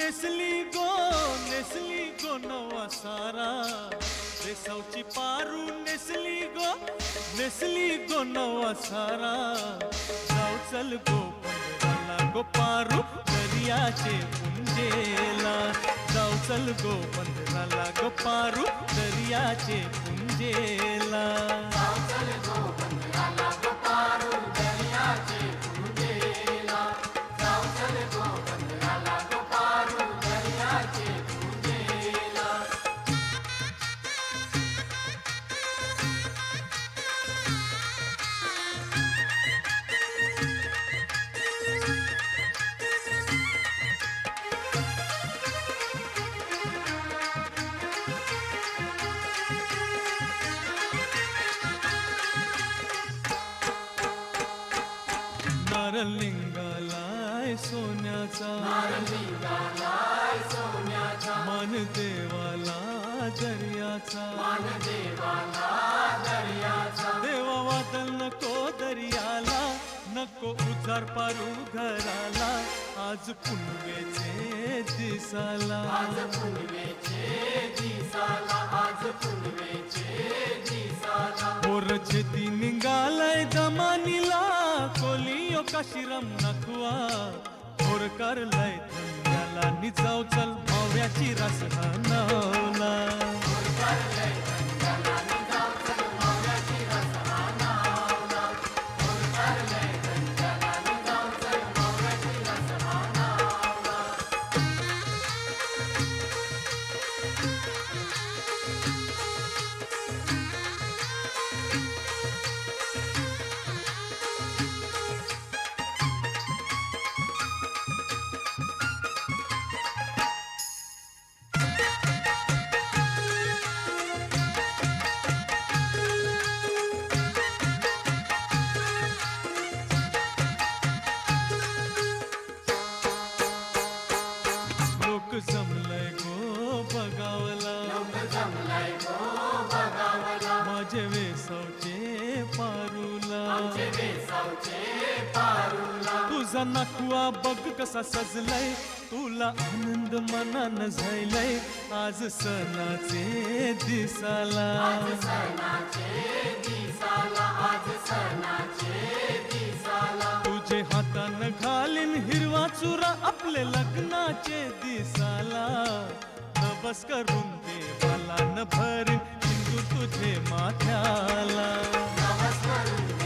नेसली गो नवा सारा रेसावची पारू नेसली गो नवा सारा जाऊ चल गो पंधराला गो पारू दर्याचे पुंजेला जाऊ चल गो पंधराला गो पारू दर्याचे पुंजेला जाऊ चल गो पंधराला गो पारू दर्याचे पुंजेला जाऊ चल गो पंधराला गो पारू दर्याचे पुंजेला नारलिंगालाय सोन्याचा नारलिंगालाय सोन्याचा मन देवाला दर्याचा मानदेवाला दर्याचा देवा वादल नको दर्याला नको उजार पारू घराला आज पुनवेचे दिसाला आज पुनवेचे दिसाला आज पुनवेचे दिसाला पोरचे ती निघालाय दमानीला कोलियो काशिरम नखवा पोर करलय धंद्याला निजाव चल माव्याची रस हनवला जमलय गो बगावला जमलाय गो बगावला माझे वेसवचे पारूला आमचे वेसावचे पारूला तुझा नखवा बघ कसा सजलाय तुला आनंद मनान झायलाय आज सणाचे दिसाला आज सणाचे दिसाला आज सणाचे दिसाला तुझे हातान घालीन हिरवा चुरा आपले लग्नाचे दिसाला नवस करून देवाला न भरीन हिंदू तुझे माथ्याला नवस करून